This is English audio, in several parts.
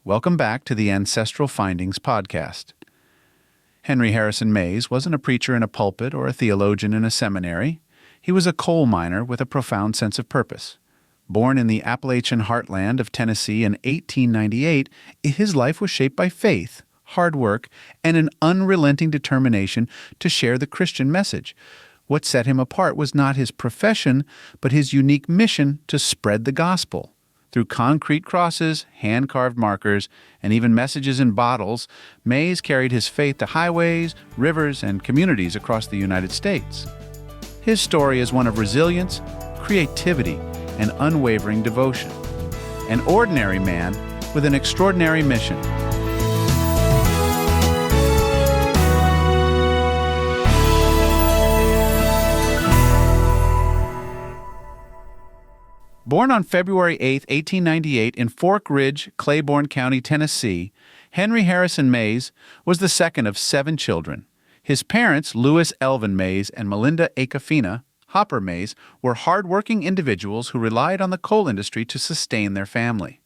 Welcome back to the Ancestral Findings podcast. Henry Harrison Mays wasn't a preacher in a pulpit or a theologian in a seminary. He was a coal miner with a profound sense of purpose. Born in the Appalachian heartland of Tennessee in 1898, his life was shaped by faith, hard work, and an unrelenting determination to share the Christian message. What set him apart was not his profession, but his unique mission to spread the gospel. Through concrete crosses, hand-carved markers, and even messages in bottles, Mays carried his faith to highways, rivers, and communities across the United States. His story is one of resilience, creativity, and unwavering devotion. An ordinary man with an extraordinary mission. Born on February 8, 1898 in Fork Ridge, Claiborne County, Tennessee, Henry Harrison Mays was the second of 7 children. His parents, Louis Elvin Mays and Melinda Akafina Hopper Mays, were hard-working individuals who relied on the coal industry to sustain their family.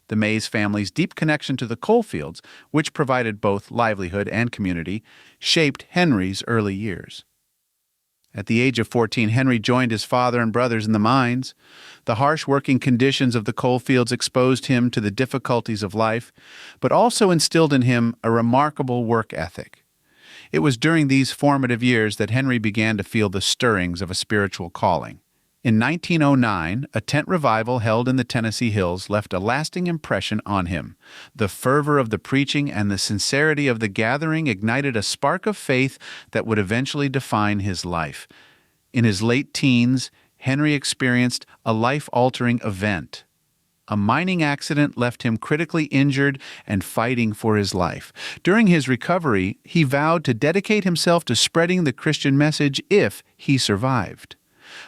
The Mays family's deep connection to the coal fields, which provided both livelihood and community, shaped Henry's early years. At the age of 14, Henry joined his father and brothers in the mines. The harsh working conditions of the coal fields exposed him to the difficulties of life, but also instilled in him a remarkable work ethic. It was during these formative years that Henry began to feel the stirrings of a spiritual calling. In 1909, a tent revival held in the Tennessee hills left a lasting impression on him. The fervor of the preaching and the sincerity of the gathering ignited a spark of faith that would eventually define his life. In his late teens, Henry experienced a life-altering event. A mining accident left him critically injured and fighting for his life. During his recovery, he vowed to dedicate himself to spreading the Christian message if he survived.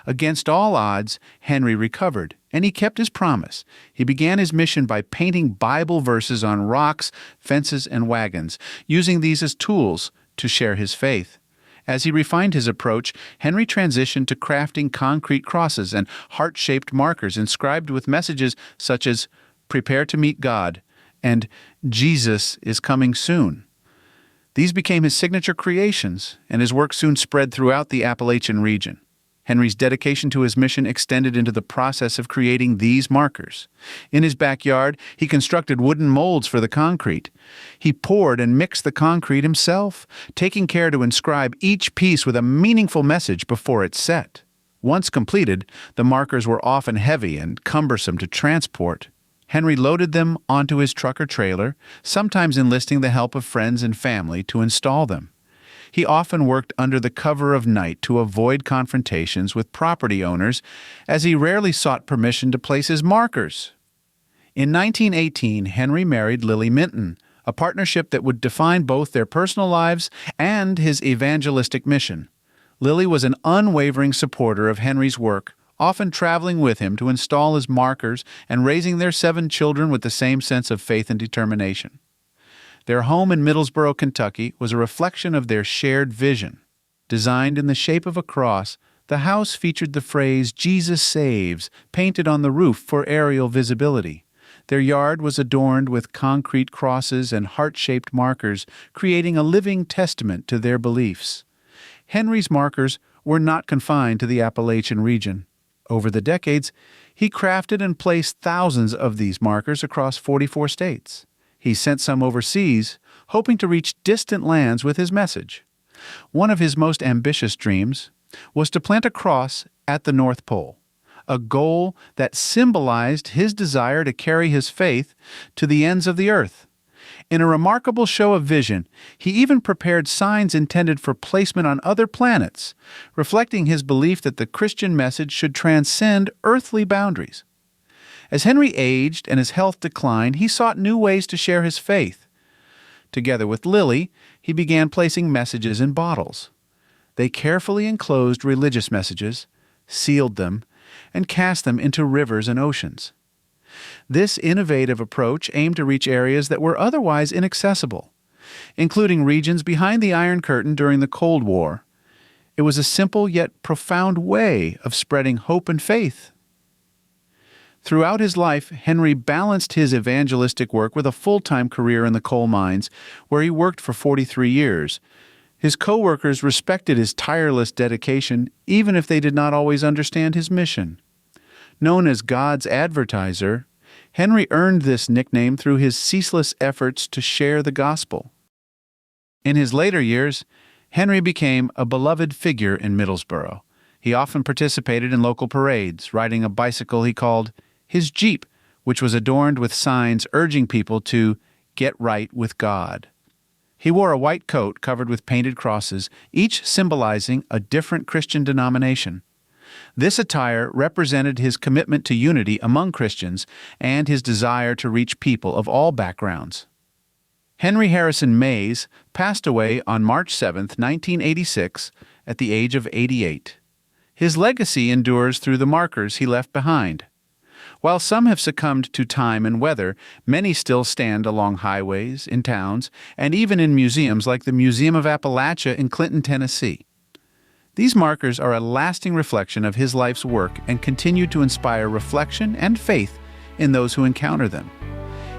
Against all odds, Henry recovered, and he kept his promise. He began his mission by painting Bible verses on rocks, fences, and wagons, using these as tools to share his faith. As he refined his approach, Henry transitioned to crafting concrete crosses and heart-shaped markers inscribed with messages such as, "Prepare to meet God," and "Jesus is coming soon." These became his signature creations, and his work soon spread throughout the Appalachian region. Henry's dedication to his mission extended into the process of creating these markers. In his backyard, he constructed wooden molds for the concrete. He poured and mixed the concrete himself, taking care to inscribe each piece with a meaningful message before it's set. Once completed, the markers were often heavy and cumbersome to transport. Henry loaded them onto his truck or trailer, sometimes enlisting the help of friends and family to install them. He often worked under the cover of night to avoid confrontations with property owners, as he rarely sought permission to place his markers. In 1918, Henry married Lily Minton, a partnership that would define both their personal lives and his evangelistic mission. Lily was an unwavering supporter of Henry's work, often traveling with him to install his markers and raising their 7 children with the same sense of faith and determination. Their home in Middlesboro, Kentucky, was a reflection of their shared vision. Designed in the shape of a cross, the house featured the phrase, "Jesus saves," painted on the roof for aerial visibility. Their yard was adorned with concrete crosses and heart-shaped markers, creating a living testament to their beliefs. Henry's markers were not confined to the Appalachian region. Over the decades, he crafted and placed thousands of these markers across 44 states. He sent some overseas, hoping to reach distant lands with his message. One of his most ambitious dreams was to plant a cross at the North Pole, a goal that symbolized his desire to carry his faith to the ends of the earth. In a remarkable show of vision, he even prepared signs intended for placement on other planets, reflecting his belief that the Christian message should transcend earthly boundaries. As Henry aged and his health declined, he sought new ways to share his faith. Together with Lily, he began placing messages in bottles. They carefully enclosed religious messages, sealed them, and cast them into rivers and oceans. This innovative approach aimed to reach areas that were otherwise inaccessible, including regions behind the Iron Curtain during the Cold War. It was a simple yet profound way of spreading hope and faith. Throughout his life, Henry balanced his evangelistic work with a full-time career in the coal mines, where he worked for 43 years. His co-workers respected his tireless dedication, even if they did not always understand his mission. Known as God's Advertiser, Henry earned this nickname through his ceaseless efforts to share the gospel. In his later years, Henry became a beloved figure in Middlesbrough. He often participated in local parades, riding a bicycle he called his Jeep, which was adorned with signs urging people to get right with God. He wore a white coat covered with painted crosses, each symbolizing a different Christian denomination. This attire represented his commitment to unity among Christians and his desire to reach people of all backgrounds. Henry Harrison Mays passed away on March 7, 1986, at the age of 88. His legacy endures through the markers he left behind. While some have succumbed to time and weather, many still stand along highways, in towns, and even in museums like the Museum of Appalachia in Clinton, Tennessee. These markers are a lasting reflection of his life's work and continue to inspire reflection and faith in those who encounter them.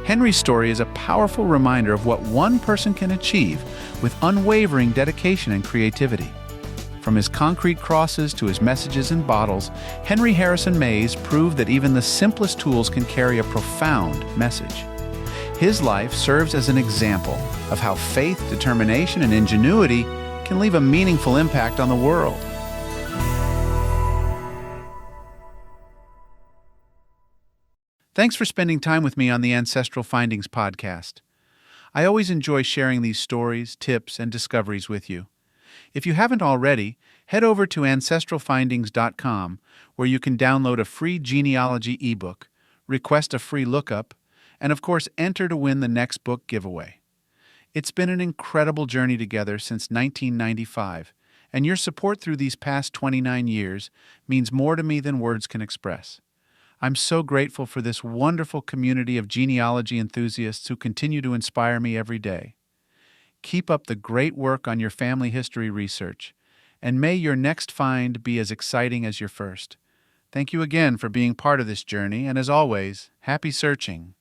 Henry's story is a powerful reminder of what one person can achieve with unwavering dedication and creativity. From his concrete crosses to his messages in bottles, Henry Harrison Mays proved that even the simplest tools can carry a profound message. His life serves as an example of how faith, determination, and ingenuity can leave a meaningful impact on the world. Thanks for spending time with me on the Ancestral Findings podcast. I always enjoy sharing these stories, tips, and discoveries with you. If you haven't already, head over to ancestralfindings.com, where you can download a free genealogy ebook, request a free lookup, and of course enter to win the next book giveaway. It's been an incredible journey together since 1995, and your support through these past 29 years means more to me than words can express. I'm so grateful for this wonderful community of genealogy enthusiasts who continue to inspire me every day. Keep up the great work on your family history research, and may your next find be as exciting as your first. Thank you again for being part of this journey, and as always, happy searching.